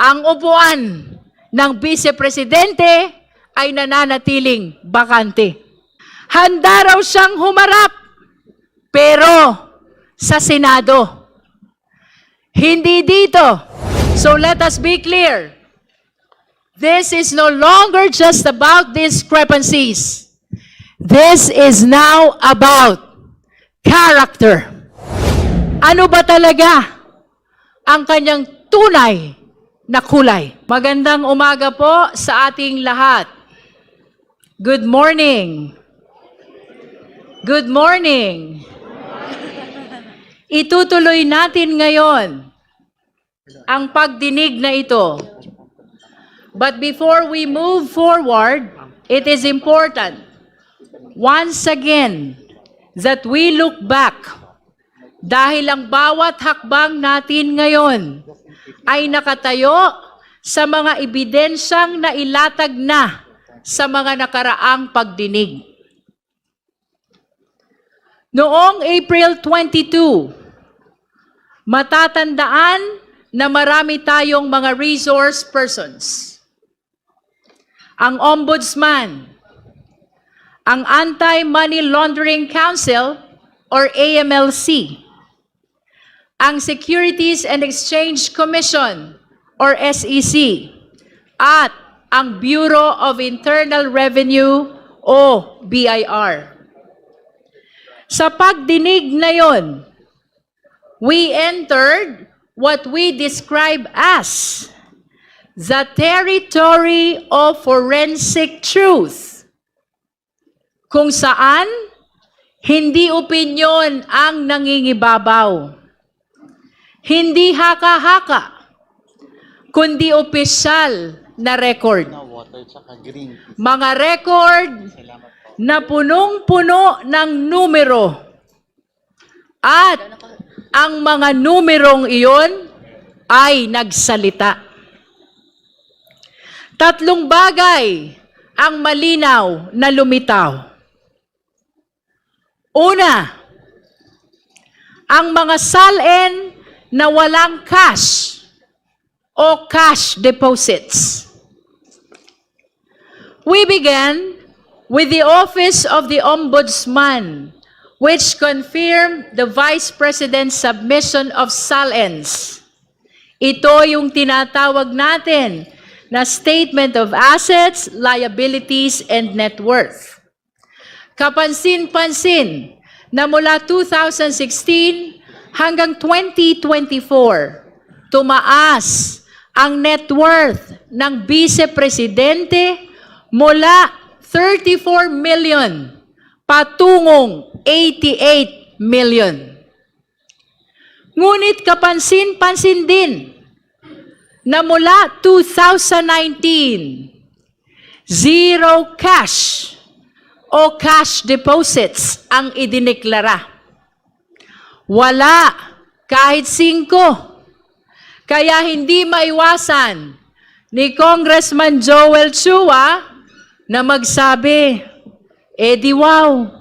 ang upuan ng Vice Presidente ay nananatiling bakante. Handa raw siyang humarap, pero sa Senado. Hindi dito. So let us be clear. This is no longer just about discrepancies. This is now about character. Ano ba talaga ang kanyang tunay na kulay? Magandang umaga po sa ating lahat. Good morning. Good morning. Itutuloy natin ngayon ang pagdinig na ito. But before we move forward, it is important, once again, that we look back. Dahil ang bawat hakbang natin ngayon ay nakatayo sa mga ebidensyang nailatag na sa mga nakaraang pagdinig. Noong April 22, matatandaan na marami tayong mga resource persons. Ang Ombudsman, ang Anti-Money Laundering Council or AMLC, ang Securities and Exchange Commission or SEC, at ang Bureau of Internal Revenue o BIR. Sa pagdinig na yon, we entered what we describe as the territory of forensic truth, kung saan hindi opinyon ang nangingibabaw, hindi haka-haka, kundi opisyal na record. Mga record na punong-puno ng numero. At ang mga numerong iyon ay nagsalita. Tatlong bagay ang malinaw na lumitaw. Una, ang mga salin na walang cash o cash deposits. We began with the Office of the Ombudsman, which confirmed the Vice President's submission of salins. Ito yung tinatawag natin na Statement of Assets, Liabilities, and Net Worth. Kapansin-pansin na mula 2016 hanggang 2024, tumaas ang net worth ng Vice Presidente mula 34 million patungong 88 million. Ngunit kapansin-pansin din na mula 2019, zero cash o cash deposits ang idineklara. Wala kahit 5. Kaya hindi maiwasan ni Congressman Joel Chua na magsabi, di wow.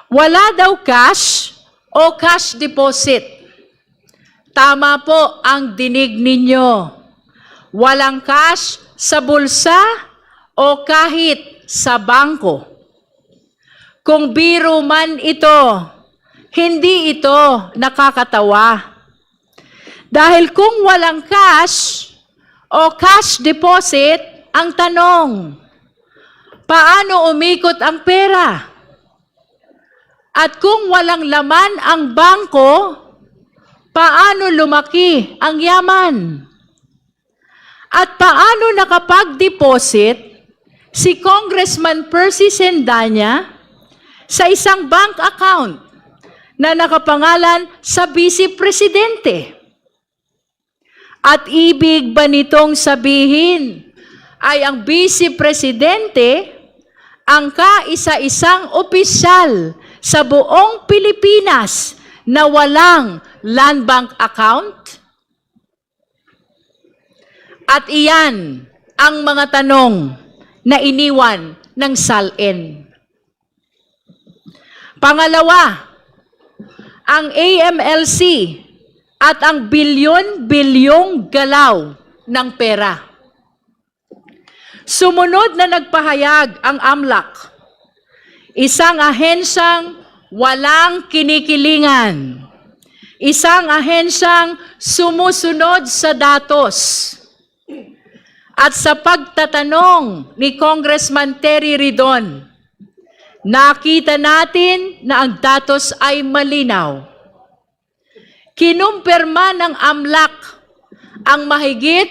Wala daw cash o cash deposit. Tama po ang dinig ninyo. Walang cash sa bulsa o kahit sa bangko. Kung biro man ito, hindi ito nakakatawa. Dahil kung walang cash o cash deposit, ang tanong, paano umikot ang pera? At kung walang laman ang bangko, paano lumaki ang yaman? At paano nakapag-deposit si Congressman Percy Sendanya sa isang bank account na nakapangalan sa Vice Presidente? At ibig ba nitong sabihin ay ang Vice Presidente ang kaisa-isang opisyal sa buong Pilipinas na walang land bank account? At iyan ang mga tanong na iniwan ng SALN. Pangalawa, ang AMLC at ang bilyon-bilyong galaw ng pera. Sumunod na nagpahayag ang AMLAC, isang ahensyang walang kinikilingan, isang ahensyang sumusunod sa datos. At sa pagtatanong ni Congressman Terry Ridon, nakita natin na ang datos ay malinaw. Kinumpirma ng AMLAC ang mahigit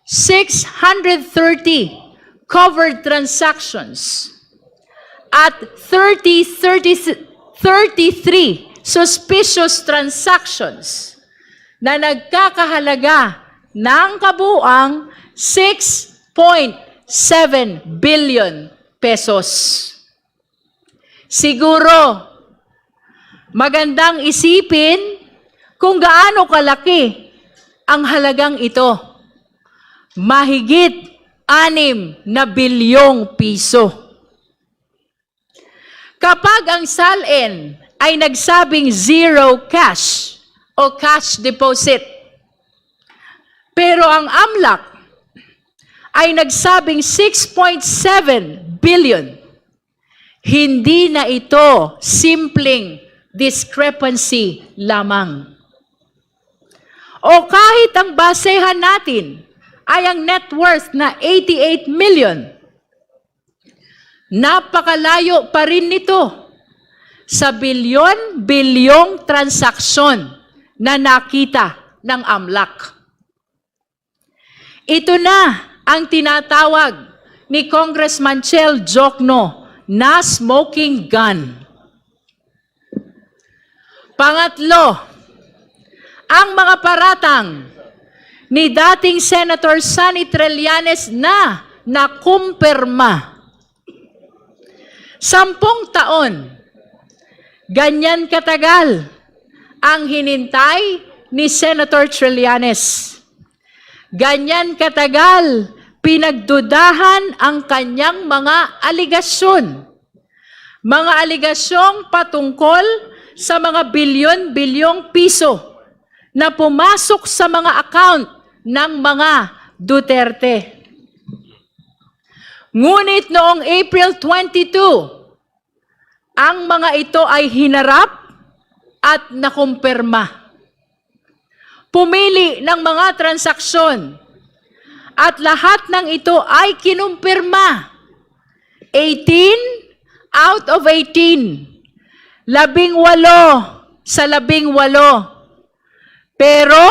630 covered transactions at 33 suspicious transactions na nagkakahalaga ng kabuuang 6.7 billion pesos. Siguro, magandang isipin kung gaano kalaki ang halagang ito. Mahigit 6 na bilyong piso. Kapag ang SALN ay nagsabing zero cash o cash deposit, pero ang AMLAC ay nagsabing 6.7 billion, hindi na ito simpleng discrepancy lamang. O kahit ang basehan natin ay ang net worth na 88 million, napakalayo pa rin nito sa bilyon-bilyong transaksyon na nakita ng AMLAC. Ito na ang tinatawag ni Congressman Chel Jokno na smoking gun. Pangatlo, ang mga paratang ni dating Senator Sonny Trillanes na nakumpirma. 10 taon, ganyan katagal ang hinintay ni Senator Trillanes. Ganyan katagal pinagdudahan ang kanyang mga aligasyon. Mga aligasyong patungkol sa mga bilyon-bilyong piso na pumasok sa mga account ng mga Duterte. Ngunit noong April 22, ang mga ito ay hinarap at nakumpirma. Pumili ng mga transaksyon at lahat ng ito ay kinumpirma. 18 out of 18. 18 sa 18. Pero,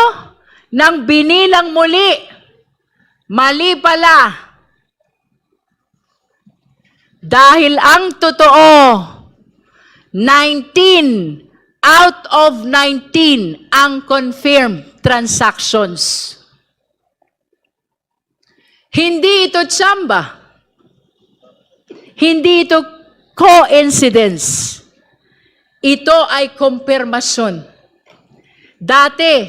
nang binilang muli, mali pala. Dahil ang totoo, 19 out of 19 ang confirmed transactions. Hindi ito tsamba. Hindi ito coincidence. Ito ay kumpirmasyon. Dati,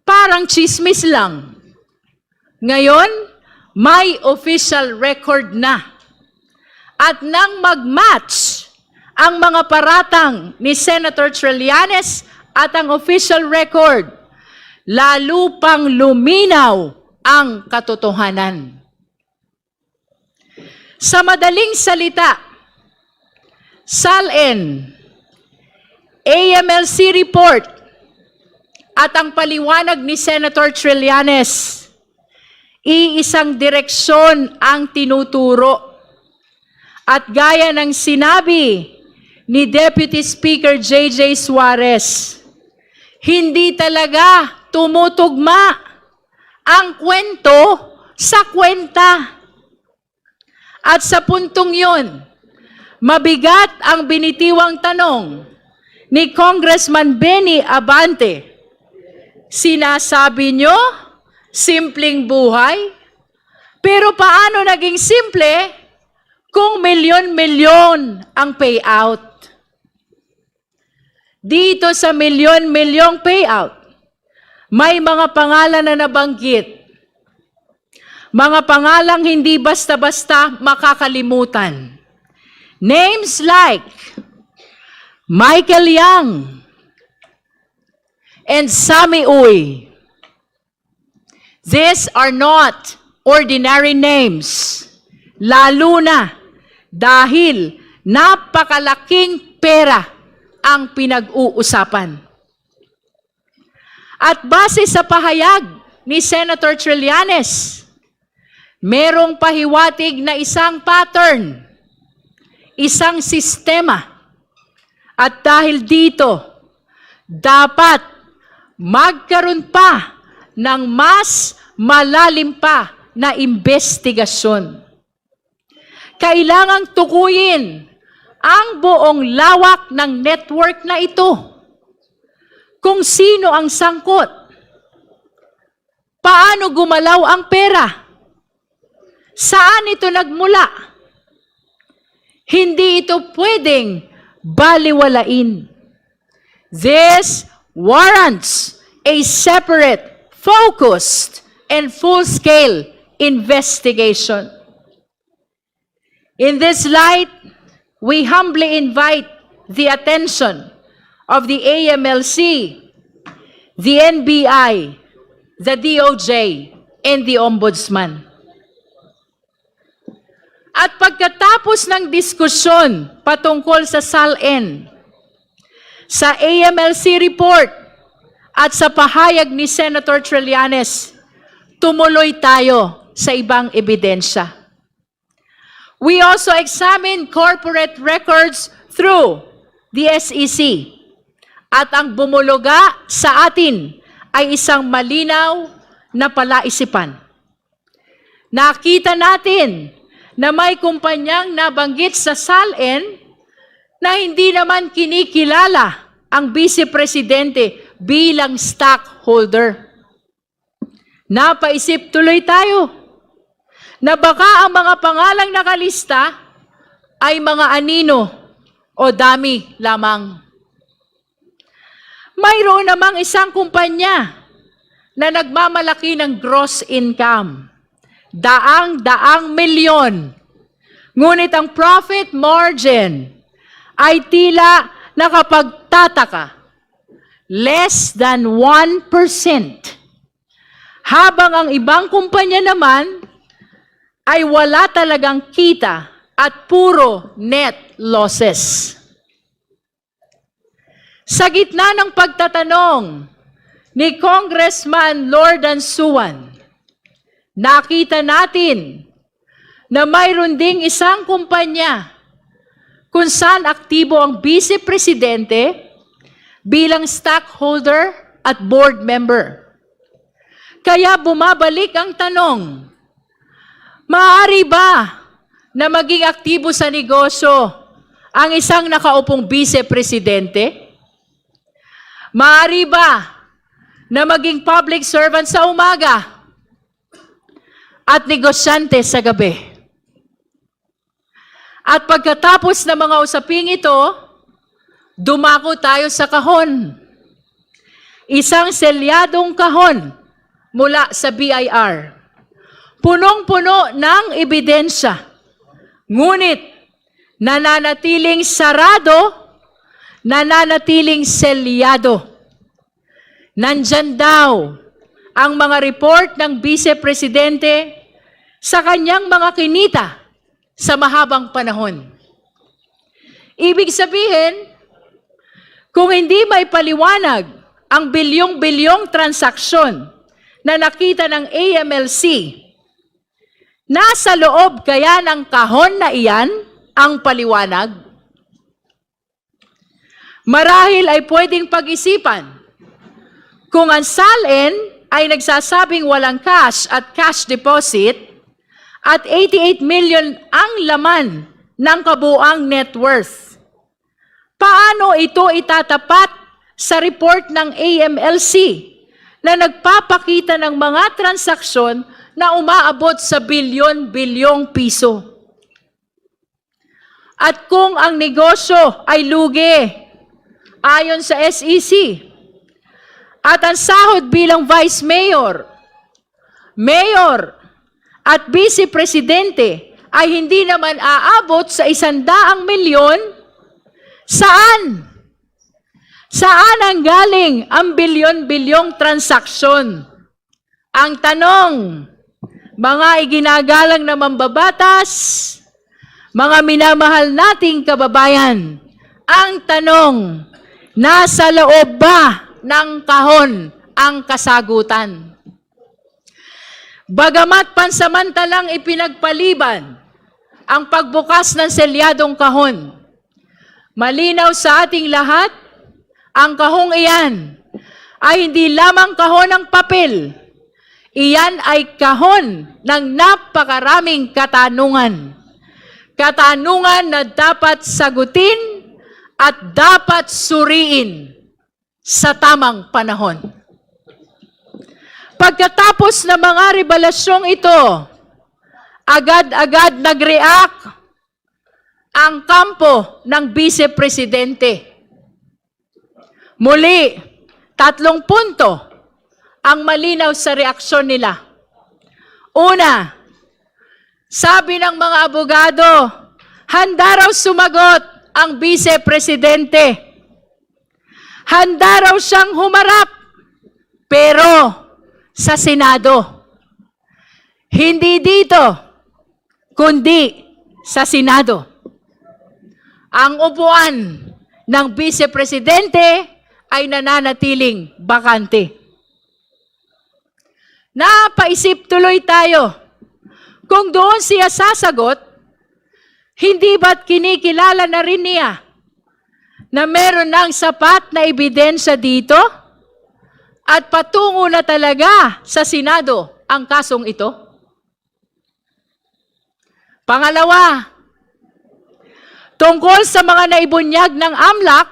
parang chismis lang. Ngayon, may official record na. At nang mag-match ang mga paratang ni Senator Trillanes at ang official record, lalo pang luminaw ang katotohanan. Sa madaling salita, SALN, AMLC report, at ang paliwanag ni Senator Trillanes, iisang direksyon ang tinuturo. At gaya ng sinabi ni Deputy Speaker J.J. Suarez, hindi talaga tumutugma ang kwento sa kwenta. At sa puntong yun, mabigat ang binitiwang tanong ni Congressman Benny Abante. Sinasabi nyo, simpleng buhay? Pero paano naging simple kung milyon-milyon ang payout? Dito sa milyon-milyong payout, may mga pangalan na nabanggit. Mga pangalang hindi basta-basta makakalimutan. Names like Michael Yang, and Sami Uy. These are not ordinary names, lalo na dahil napakalaking pera ang pinag-uusapan. At base sa pahayag ni Senator Trillanes, merong pahiwatig na isang pattern, isang sistema. At dahil dito, dapat magkaroon pa ng mas malalim pa na investigasyon. Kailangang tukuyin ang buong lawak ng network na ito. Kung sino ang sangkot. Paano gumalaw ang pera? Saan ito nagmula? Hindi ito pwedeng baliwalain. This warrants a separate, focused, and full-scale investigation. In this light, we humbly invite the attention of the AMLC, the NBI, the DOJ, and the Ombudsman. At pagkatapos ng diskusyon patungkol sa SALN, sa AMLC report, at sa pahayag ni Senator Trillanes, tumuloy tayo sa ibang ebidensya. We also examine corporate records through the SEC. At ang bumuluga sa atin ay isang malinaw na palaisipan. Nakita natin na may kumpanyang nabanggit sa SALN na hindi naman kinikilala ang Vice Presidente bilang stockholder. Napaisip tuloy tayo na baka ang mga pangalang nakalista ay mga anino o dami lamang. Mayroon namang isang kumpanya na nagmamalaki ng gross income. Daang-daang milyon. Ngunit ang profit margin ay tila nakapagtataka. Less than 1%. Habang ang ibang kumpanya naman ay wala talagang kita at puro net losses. Sa gitna ng pagtatanong ni Congressman Lordan Suwan, nakita natin na mayroon ding isang kumpanya kung saan aktibo ang Vice Presidente bilang stockholder at board member. Kaya bumabalik ang tanong, maaari ba na maging aktibo sa negosyo ang isang nakaupong Vice Presidente? Maaari ba na maging public servant sa umaga at negosyante sa gabi? At pagkatapos ng mga usaping ito, dumako tayo sa kahon. Isang selyadong kahon mula sa BIR. Punong-puno ng ebidensya. Ngunit nananatiling sarado, nananatiling selyado. Nandyan daw ang mga report ng Vice Presidente sa kanyang mga kinita sa mahabang panahon. Ibig sabihin, kung hindi may paliwanag ang bilyong-bilyong transaksyon na nakita ng AMLC, nasa loob kaya ng kahon na iyan ang paliwanag? Marahil ay pwedeng pag-isipan kung ang SALN ay nagsasabing walang cash at cash deposit at 88 million ang laman ng kabuang net worth. Paano ito itatapat sa report ng AMLC na nagpapakita ng mga transaksyon na umaabot sa bilyon-bilyong piso? At kung ang negosyo ay lugi, ayon sa SEC, at ang sahod bilang Vice Mayor, Mayor, at Vice Presidente ay hindi naman aabot sa 100 milyon, saan? Saan ang galing ang bilyon-bilyong transaksyon? Ang tanong, mga iginagalang na mambabatas, mga minamahal nating kababayan, ang tanong, nasa loob ba ng kahon ang kasagutan? Bagamat pansamantalang ipinagpaliban ang pagbukas ng selyadong kahon, malinaw sa ating lahat, ang kahong iyan ay hindi lamang kahon ng papel. Iyan ay kahon ng napakaraming katanungan. Katanungan na dapat sagutin at dapat suriin sa tamang panahon. Pagkatapos ng mga revelasyong ito, agad-agad nag-react ang kampo ng Vice-Presidente. Muli, 3 punto ang malinaw sa reaksyon nila. Una, sabi ng mga abogado, handa raw sumagot ang Vice-Presidente. Handa raw siyang humarap, pero sa Senado. Hindi dito, kundi sa Senado. Ang upuan ng Vice-Presidente ay nananatiling bakante. Napaisip tuloy tayo, kung doon siya sasagot, hindi ba't kinikilala na rin niya na meron ng sapat na ebidensya dito at patungo na talaga sa Senado ang kasong ito? Pangalawa, tungkol sa mga naibunyag ng AMLAC,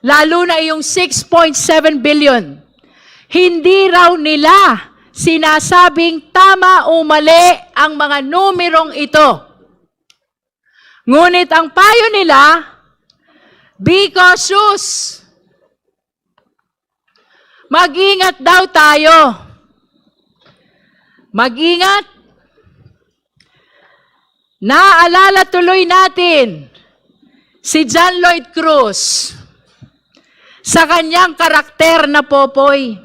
lalo na yung 6.7 billion, hindi raw nila sinasabing tama o mali ang mga numerong ito. Ngunit ang payo nila, be cautious. Mag-ingat daw tayo. Mag-ingat. Naalala tuloy natin si John Lloyd Cruz sa kanyang karakter na Popoy.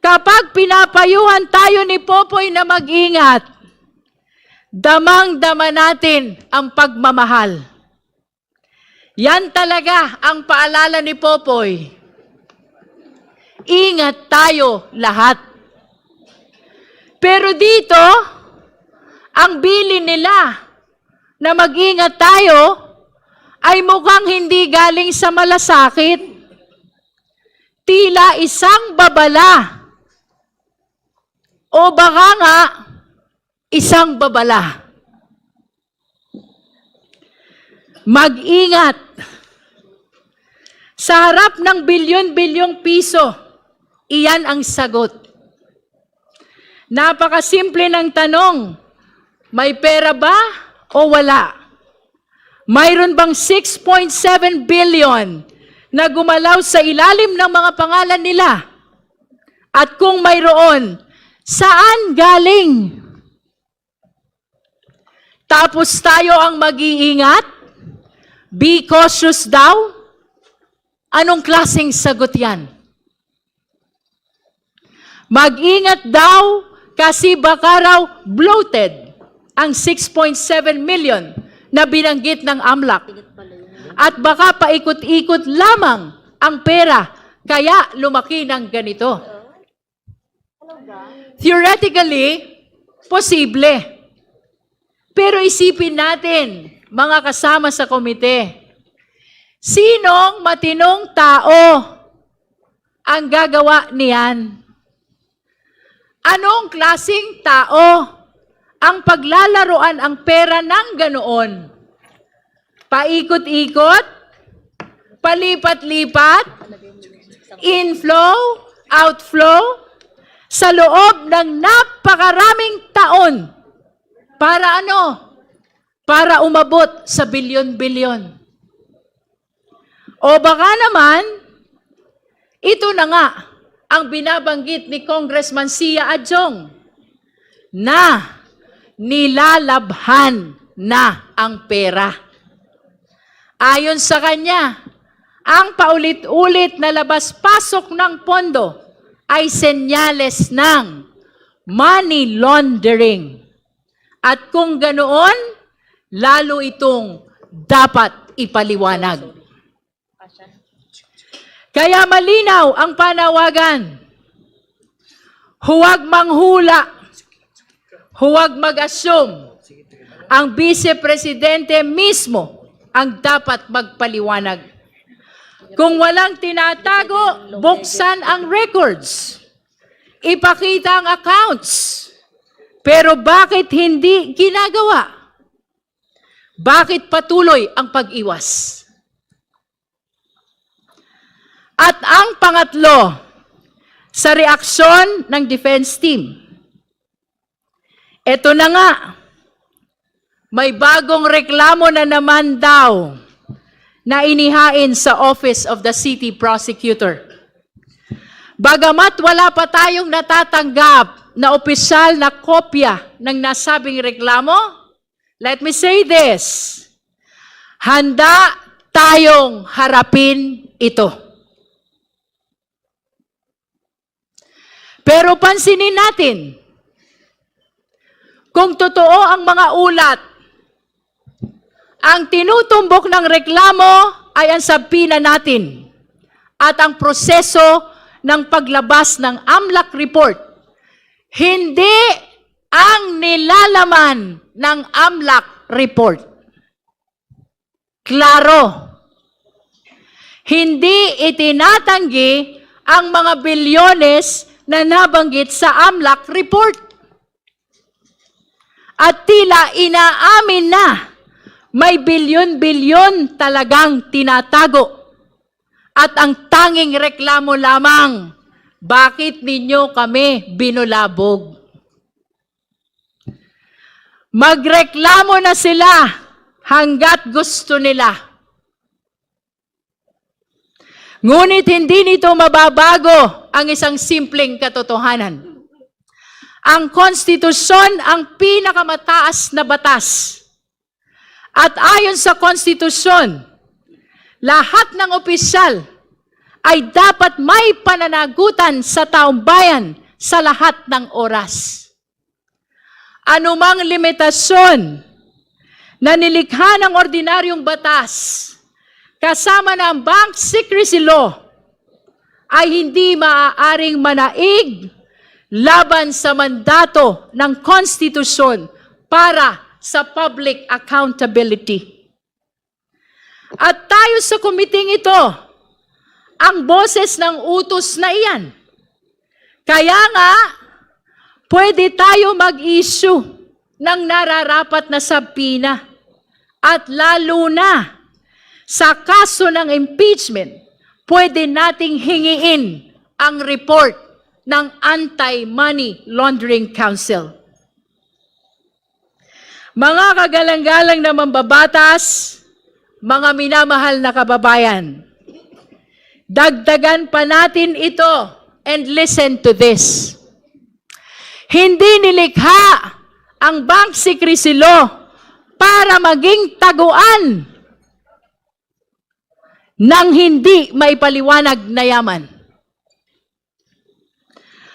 Kapag pinapayuhan tayo ni Popoy na mag-ingat, damang-dama natin ang pagmamahal. Yan talaga ang paalala ni Popoy. Ingat tayo lahat. Pero dito, ang bilin nila na mag-ingat tayo ay mukhang hindi galing sa malasakit. Tila isang babala. O baka nga, isang babala. Mag-ingat. Sa harap ng bilyon-bilyong piso, iyan ang sagot. Napakasimple ng tanong, may pera ba o wala? Mayroon bang 6.7 billion na gumalaw sa ilalim ng mga pangalan nila? At kung mayroon, saan galing? Tapos tayo ang mag-iingat? Be cautious daw? Anong klaseng sagot yan? Mag-ingat daw kasi baka raw bloated ang 6.7 million na binanggit ng AMLAC. At baka paikot-ikot lamang ang pera, kaya lumaki ng ganito. Theoretically, posible. Pero isipin natin, mga kasama sa komite, sinong matinong tao ang gagawa niyan? Anong klaseng tao ang paglalaroan ang pera ng ganoon? Paikot-ikot? Palipat-lipat? Inflow? Outflow? Sa loob ng napakaraming taon. Para ano? Para umabot sa bilyon-bilyon. O baka naman, ito na nga ang binabanggit ni Congressman Sia Adjong na nilalabhan na ang pera. Ayon sa kanya, ang paulit-ulit na labas-pasok ng pondo ay senyales ng money laundering. At kung ganoon, lalo itong dapat ipaliwanag. Kaya malinaw ang panawagan. Huwag manghula, huwag mag-assume. Ang Vice-Presidente mismo ang dapat magpaliwanag. Kung walang tinatago, buksan ang records. Ipakita ang accounts. Pero bakit hindi ginagawa? Bakit patuloy ang pag-iwas? At ang pangatlo, sa reaksyon ng defense team, ito na nga, may bagong reklamo na naman daw na inihain sa Office of the City Prosecutor. Bagamat wala pa tayong natatanggap na opisyal na kopya ng nasabing reklamo, let me say this, handa tayong harapin ito. Pero pansinin natin, kung totoo ang mga ulat, ang tinutumbok ng reklamo ay ang sabina natin at ang proseso ng paglabas ng AMLAC report, hindi ang nilalaman ng AMLAC report. Klaro, hindi itinatanggi ang mga bilyones na nabanggit sa AMLAC report. At tila inaamin na may bilyon-bilyon talagang tinatago. At ang tanging reklamo lamang, bakit ninyo kami binulabog? Magreklamo na sila hanggat gusto nila. Ngunit hindi nito mababago ang isang simpleng katotohanan. Ang konstitusyon ang pinakamataas na batas. At ayon sa konstitusyon, lahat ng opisyal ay dapat may pananagutan sa taong bayan sa lahat ng oras. Anumang limitasyon na nilikha ng ordinaryong batas, kasama ng Bank Secrecy Law, ay hindi maaaring manaig laban sa mandato ng konstitusyon para sa public accountability. At tayo sa komiting ito, ang boses ng utos na iyan. Kaya nga, pwede tayo mag-issue ng nararapat na sabina. At lalo na, sa kaso ng impeachment, pwede nating hingiin ang report ng Anti-Money Laundering Council. Mga kagalang-galang na mambabatas, mga minamahal na kababayan, dagdagan pa natin ito and listen to this. Hindi nilikha ang Bank Secrecy Law para maging taguan ng hindi maipaliwanag na yaman.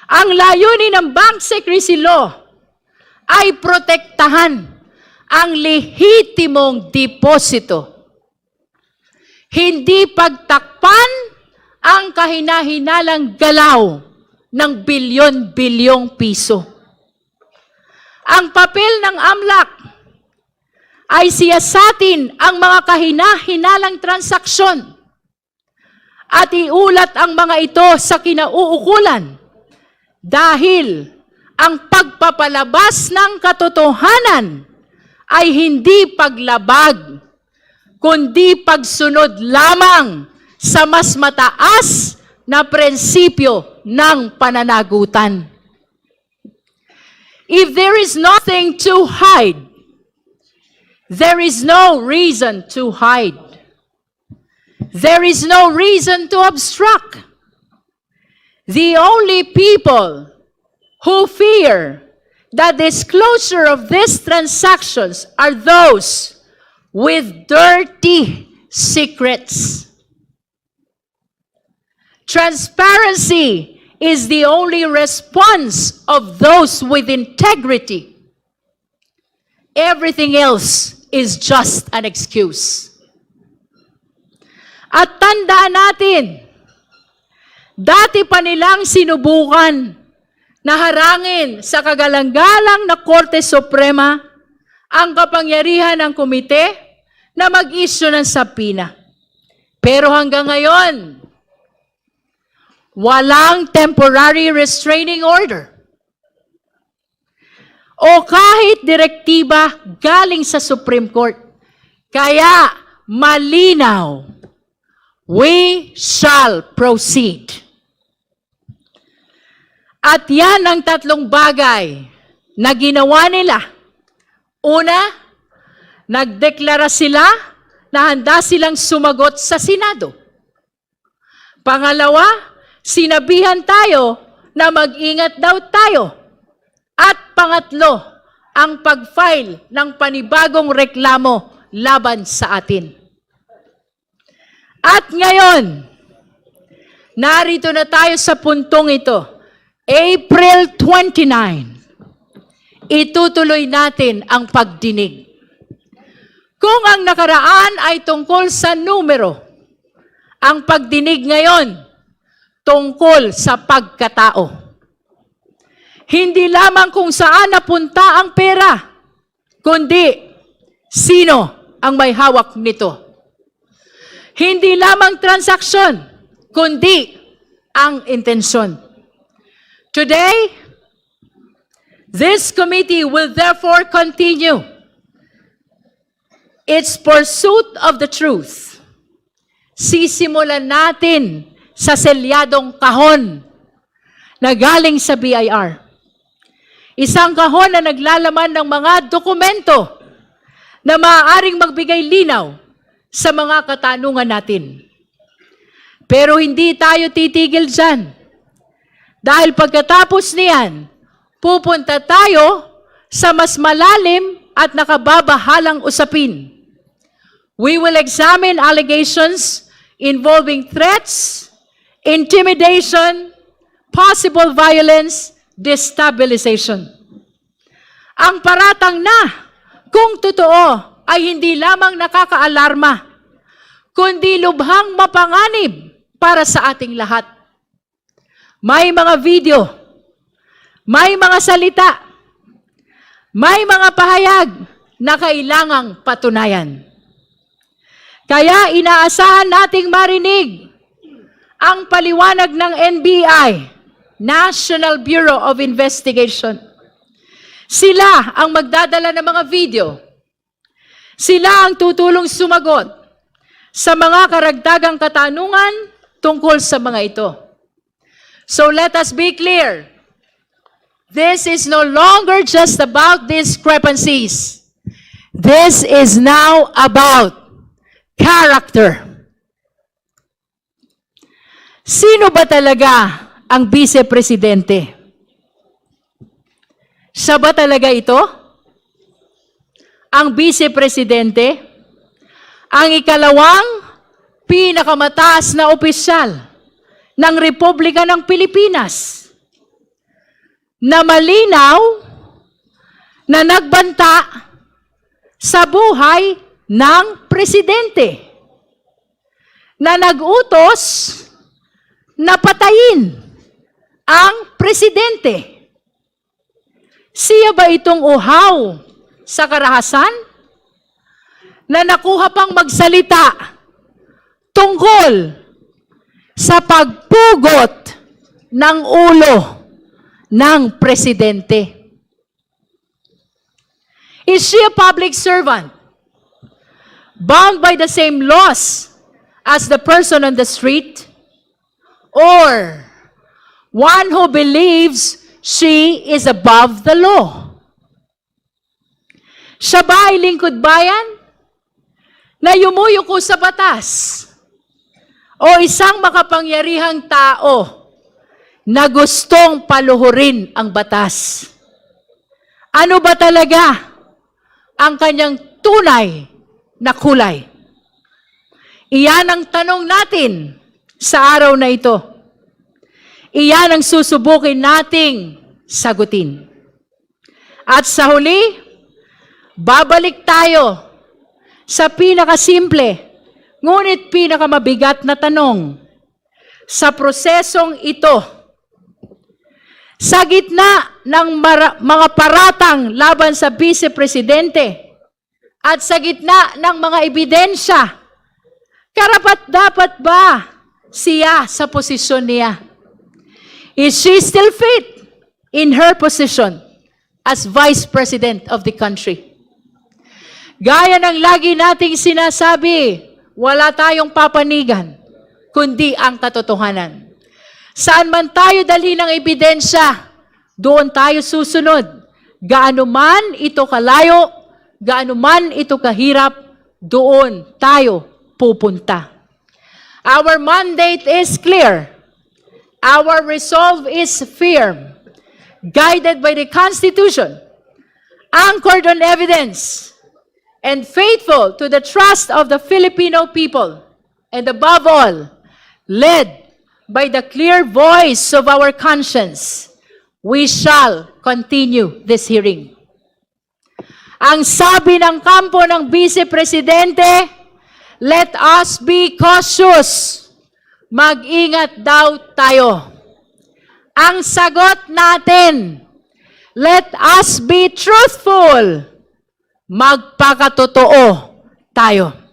Ang layunin ng Bank Secrecy Law ay protektahan ang lehitimong deposito. Hindi pagtakpan ang kahinahinalang galaw ng bilyon-bilyong piso. Ang papel ng AMLAC ay siyasatin ang mga kahinahinalang transaksyon at iulat ang mga ito sa kinauukulan dahil ang pagpapalabas ng katotohanan ay hindi paglabag, kundi pagsunod lamang sa mas mataas na prinsipyo ng pananagutan. If there is nothing to hide, there is no reason to hide. There is no reason to obstruct. The only people who fear the disclosure of these transactions are those with dirty secrets. Transparency is the only response of those with integrity. Everything else is just an excuse. At tandaan natin, dati pa nilang sinubukan na harangin sa kagalang-galang na Korte Suprema ang kapangyarihan ng komite na mag-issue ng subpoena. Pero hanggang ngayon, walang temporary restraining order o kahit direktiba galing sa Supreme Court. Kaya malinaw, we shall proceed. At yan ang tatlong bagay na ginawa nila. Una, nagdeklara sila na handa silang sumagot sa Senado. Pangalawa, sinabihan tayo na mag-ingat daw tayo. At pangatlo, ang pag-file ng panibagong reklamo laban sa atin. At ngayon, narito na tayo sa puntong ito. April 29, itutuloy natin ang pagdinig. Kung ang nakaraan ay tungkol sa numero, ang pagdinig ngayon tungkol sa pagkatao. Hindi lamang kung saan napunta ang pera, kundi sino ang may hawak nito. Hindi lamang transaksyon, kundi ang intensyon. Today, this committee will therefore continue its pursuit of the truth. Sisimulan natin sa selyadong kahon na galing sa BIR. Isang kahon na naglalaman ng mga dokumento na maaaring magbigay linaw sa mga katanungan natin. Pero hindi tayo titigil dyan. Dahil pagkatapos niyan, pupunta tayo sa mas malalim at nakababahalang usapin. We will examine allegations involving threats, intimidation, possible violence, destabilization. Ang paratang na, kung totoo, ay hindi lamang nakakaalarma, kundi lubhang mapanganib para sa ating lahat. May mga video, may mga salita, may mga pahayag na kailangang patunayan. Kaya inaasahan nating marinig ang paliwanag ng NBI, National Bureau of Investigation. Sila ang magdadala ng mga video. Sila ang tutulong sumagot sa mga karagdagang katanungan tungkol sa mga ito. So let us be clear. This is no longer just about discrepancies. This is now about character. Sino ba talaga ang vice-presidente? Siya ba talaga ito? Ang vice-presidente? Ang ikalawang pinakamataas na opisyal ng Republika ng Pilipinas na malinaw na nagbanta sa buhay ng presidente, na nag-utos na patayin ang presidente. Siya ba itong uhaw sa karahasan na nakuha pang magsalita tungkol sa pagpugot ng ulo ng presidente? Is she a public servant, bound by the same laws as the person on the street? Or one who believes she is above the law? Siya ba ay lingkod bayan na yumuyuko sa batas? O isang makapangyarihang tao na gustong paluhurin ang batas? Ano ba talaga ang kanyang tunay na kulay? Iyan ang tanong natin sa araw na ito. Iyan ang susubukin nating sagutin. At sa huli, babalik tayo sa pinakasimple, ngunit pinakamabigat na tanong. Sa prosesong ito, sa gitna ng mga paratang laban sa Vice Presidente at sa gitna ng mga ebidensya, karapat-dapat ba siya sa posisyon niya? Is she still fit in her position as Vice President of the country? Gaya ng lagi nating sinasabi, wala tayong papanigan, kundi ang katotohanan. Saan man tayo dalhin ng ebidensya, doon tayo susunod. Gaano man ito kalayo, gaano man ito kahirap, doon tayo pupunta. Our mandate is clear. Our resolve is firm, guided by the Constitution, anchored on evidence, and faithful to the trust of the Filipino people, and above all, led by the clear voice of our conscience. We shall continue this hearing. Ang sabi ng kampo ng Vice Presidente, let us be cautious. Mag-ingat daw tayo. Ang sagot natin, let us be truthful. Magpakatotoo tayo.